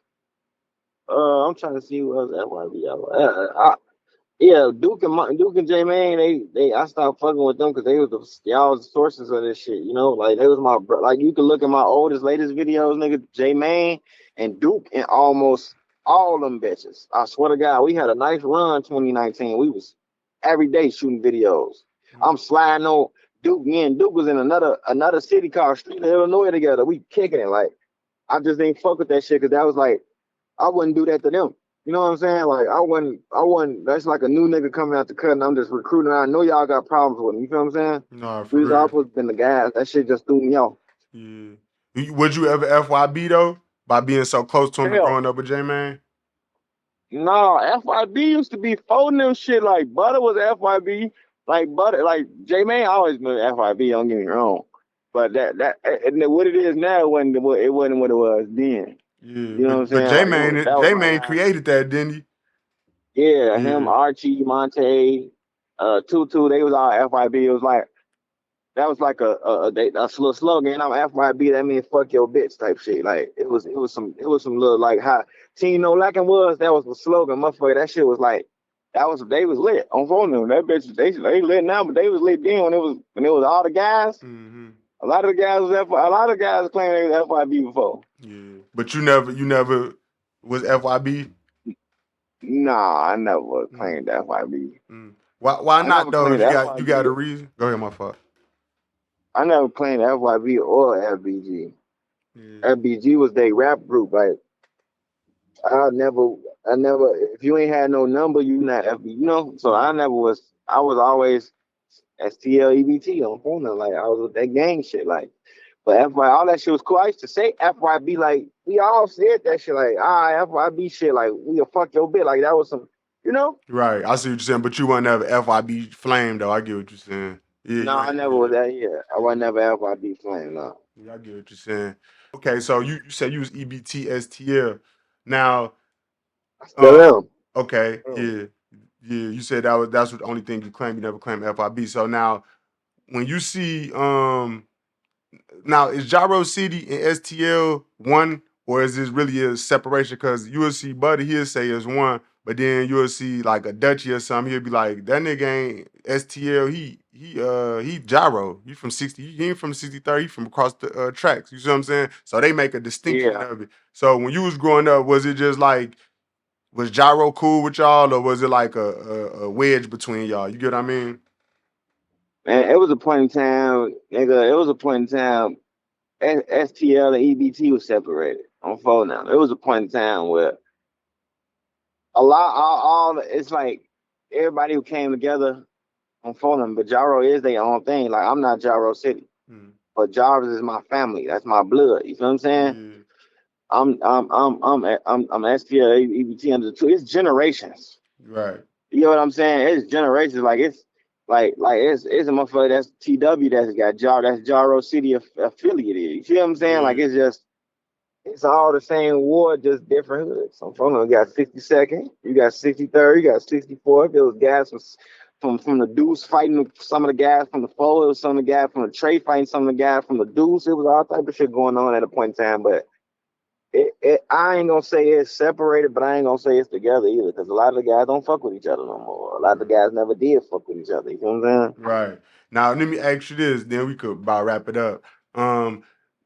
S2: I'm trying to see who else FYB. Yeah, Duke and J Mane, I stopped fucking with them because they was y'all was the sources of this shit. You know, like they was my like you can look at my latest videos, nigga. J Mane and Duke and almost all them bitches. I swear to God, we had a nice run 2019. We was every day shooting videos. I'm sliding on Duke. Me and Duke was in another city called Street, Illinois together. We kicking it like I just ain't fuck with that shit because that was like I wouldn't do that to them. You know what I'm saying? Like I wouldn't. That's like a new nigga coming out the cut, and I'm just recruiting. I know y'all got problems with him. You feel what I'm saying?
S1: Nah, for
S2: We was
S1: real.
S2: all supposed to been the guys. That shit just threw me off.
S1: Yeah. Would you ever FYB though by being so close to him and
S2: Hell,
S1: growing up with J Mane?
S2: no. FYB used to be folding them shit like Butta was FYB. Like Butta, like J Mane always been FYB. Don't get me wrong, but and what it is now it wasn't what it was then.
S1: Yeah,
S2: You know what I'm
S1: but
S2: saying? Like that was
S1: J
S2: my
S1: Mane
S2: guy.
S1: created that, didn't
S2: Yeah,
S1: he?
S2: him,
S1: Yeah.
S2: Archie, Monte, Tutu, they was all FYB. It was like that was like a slogan. I'm FYB. That means fuck your bitch type shit. Like it was some little like how Team No Lacking was. That was the slogan, motherfucker. That shit was like they was lit on phone them. That bitch they lit now, but they was lit then when it was all the guys.
S1: Mm-hmm.
S2: A lot of the guys was a lot of guys claiming they was FYB before.
S1: Yeah. But you never was FYB.
S2: Nah, I never
S1: Mm.
S2: claimed FYB.
S1: Mm. Why
S2: I
S1: not
S2: never
S1: though?
S2: claimed
S1: If you got a
S2: FYB.
S1: reason, go ahead, my fault.
S2: I never claimed FYB or FBG.
S1: Yeah.
S2: FBG was their rap group. Like I never, I never. If you ain't had no number, you not FBG. You know. So I
S1: Yeah.
S2: never was. I was always STLEBT on phone. Like I was with that gang shit. Like, but FYB, all that shit was cool. I used to say FYB. Like we all said that shit. Like FYB shit. Like we'll fuck your bit. Like that was some. You know.
S1: Right. I see what you're saying, but you weren't never FYB flame though. I get what you're saying. Yeah,
S2: No,
S1: you
S2: I
S1: ain't.
S2: never was
S1: Yeah.
S2: that. Yeah, I was
S1: Yeah.
S2: never FYB flame. No.
S1: Yeah, I get what you're saying. Okay, so you said you was EBT Now,
S2: I still
S1: um,
S2: am.
S1: okay,
S2: Mm.
S1: yeah, yeah. You said that's the only thing you claim. You never claimed FIB. So now, when you see now is Gyro City and STL one, or is this really a separation? Because you'll see Buddy, he'll say it's one, but then you'll see like a Dutchy or something. He'll be like, that nigga ain't STL. He Gyro. He from 60. He ain't from 63. He from across the tracks. You see what I'm saying? So they make a distinction
S2: Yeah.
S1: of it. So when you was growing up, was it just like was Gyro cool with y'all, or was it like a wedge between y'all? You get what I mean?
S2: Man, it was a point in time, nigga. It was a point in time. STL and EBT was separated on phone now. It was a point in time where it's like everybody who came together on phone them, but Jaro is their own thing. Like I'm not Jaro City,
S1: Mm.
S2: but Jarvis is my family. That's my blood. You feel what I'm saying?
S1: Yeah.
S2: I'm STL EBT under the two. It's generations.
S1: Right.
S2: You know what I'm saying? It's generations. Like it's a motherfucker that's TW that's got that's Jaro City affiliated. You see what I'm saying? Like
S1: Yeah.
S2: it's all the same war, just different hoods. So from you got 62nd, you got 63rd, you got 64th. It was guys from the Deuce fighting some of the guys from the Four. It was some of the guys from the Trey fighting some of the guys from the Deuce. It was all type of shit going on at a point in time. But I ain't gonna say it's separated, but I ain't gonna say it's together either, because a lot of the guys don't fuck with each other no more. A lot of the
S1: Right.
S2: guys never did fuck with each other. You know what I'm saying?
S1: Right. Now let me ask you this, then we could about wrap it up. Um,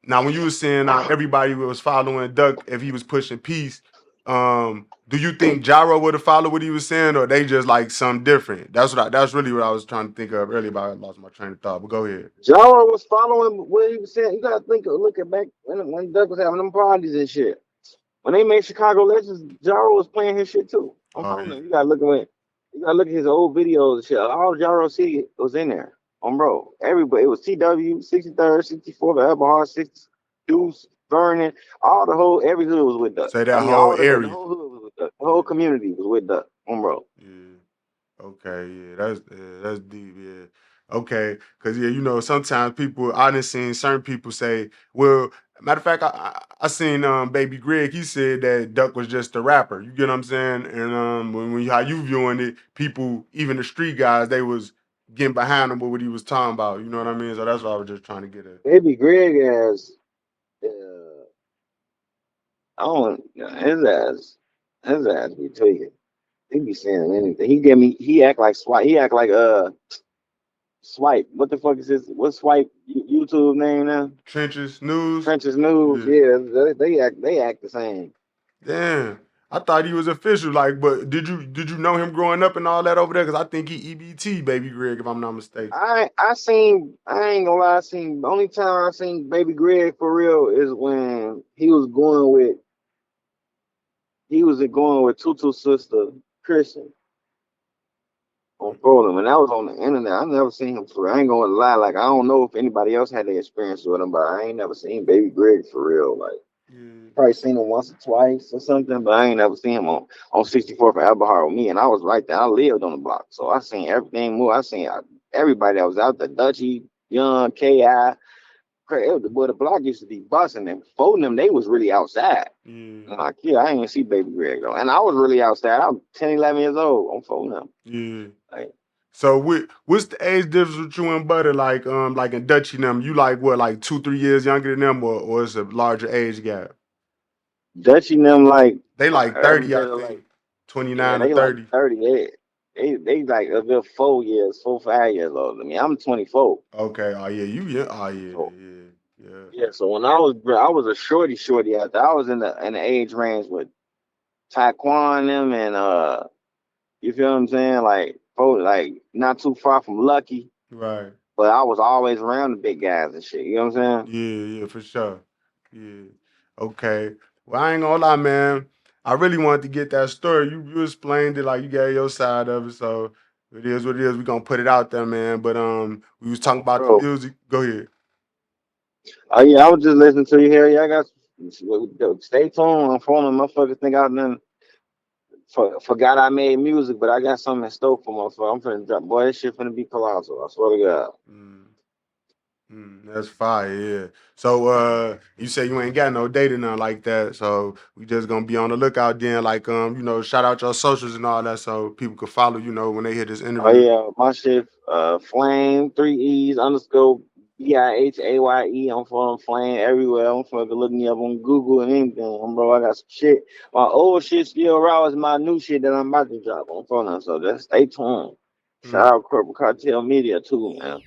S1: now when you were saying everybody was following Duck if he was pushing peace, do you think Gyro would have followed what he was saying, or they just like something different? That's really what I was trying to think of earlier, but I lost my train of thought. But go ahead.
S2: Jaro was following what he was saying. You gotta look at back when Duck was having them parties and shit. When they made Chicago Legends, Jaro was playing his shit too. I'm
S1: Oh
S2: telling
S1: yeah.
S2: you, you gotta look at his old videos and shit. All Jaro City was in there. Bro. Everybody, it was TW, 63rd, 64th, Eberhard, 60, Deuce, Vernon, every hood was with Duck.
S1: Say
S2: I
S1: that
S2: mean,
S1: whole
S2: the
S1: area.
S2: whole hood was with Duck. The whole
S1: Yeah.
S2: community was with Duck. Bro.
S1: Yeah. Okay, that's deep, yeah. Okay, because yeah, sometimes people I done seen certain people say, well, Matter of fact, I seen Baby Greg. He said that Duck was just a rapper. You get what I'm saying? And how you viewing it, people, even the street guys, they was getting behind him with what he was talking about. You know what I mean? So that's what I was just trying to get at.
S2: Baby Greg has, I don't, his ass be tweaking. He be saying anything. He act like Swipe. He act like Swipe. What the fuck is this? What's Swipe YouTube name now?
S1: Trenches news.
S2: Trenches News.
S1: Yeah.
S2: Yeah, they act the same.
S1: Damn. I thought he was official. Like, but did you know him growing up and all that over there? Because I think he EBT Baby Greg, if I'm not mistaken.
S2: I ain't gonna lie. I seen the only time I seen Baby Greg for real is when he was going with Tutu's sister Christian on Fulham, and that was on the internet. I never seen him for. I ain't gonna lie. Like I don't know if anybody else had the experience with him, but I ain't never seen Baby Greg for real. Like
S1: Yeah.
S2: probably seen him once or twice or something, but I ain't never seen him on 64th and Eberhard with me, and I was right there. I lived on the block, so I seen everything move. I seen everybody that was out there, Dutchy, Young, Ki. Boy, the block used to be busting, and folding them, they was really outside.
S1: Yeah.
S2: Like, yeah, I ain't see Baby Greg though, and I was really outside. I was 10, 11 years old on folding them.
S1: Yeah.
S2: Like
S1: So what's the age difference with you and Butter? Like in Dutchy and them, you like what, like 2, 3 years younger than them, or it's a larger age gap?
S2: Dutchy and them, like
S1: They like
S2: every
S1: 30, I
S2: bit of like,
S1: think.
S2: yeah,
S1: 29 or
S2: they like
S1: 30.
S2: 38. They like a good 4 years, 4, 5 years older than me. I'm 24.
S1: Okay. Oh yeah, oh
S2: So
S1: yeah, yeah,
S2: yeah, so when I was a shorty out there. I was in the age range with Taekwon them and you feel what I'm saying? Like not too far from Lucky,
S1: yeah. Right.
S2: but I was always around the big guys and shit. You know what I'm saying?
S1: Yeah, yeah, for sure. Yeah. Okay. Well, I ain't gonna lie, man. I really wanted to get that story. You explained it, like you gave your side of it, so it is what it is. We gonna put it out there, man. But we was talking about the
S2: Bro.
S1: music. Go ahead.
S2: Oh yeah, I was just listening to you here. Yeah, I got stay tuned. I'm phoning motherfuckers think I done forgot I made music, but I got something in store for motherfucker. I'm finna drop, boy, this shit finna be colossal. I swear to God.
S1: Mm, that's fire, yeah. So you say you ain't got no data, nothing like that. So we just gonna be on the lookout then, like shout out your socials and all that so people can follow, when they hear this
S2: Oh
S1: interview.
S2: yeah, my shit, Flame, 3 E's underscore BIHAYE. I'm from Flame everywhere. I'm fucking looking me up on Google and anything. Bro, I got some shit. My old shit still raw is my new shit that I'm about to drop on phone. So just stay tuned. Shout
S1: Mm.
S2: out Corporate Cartel Media too, man.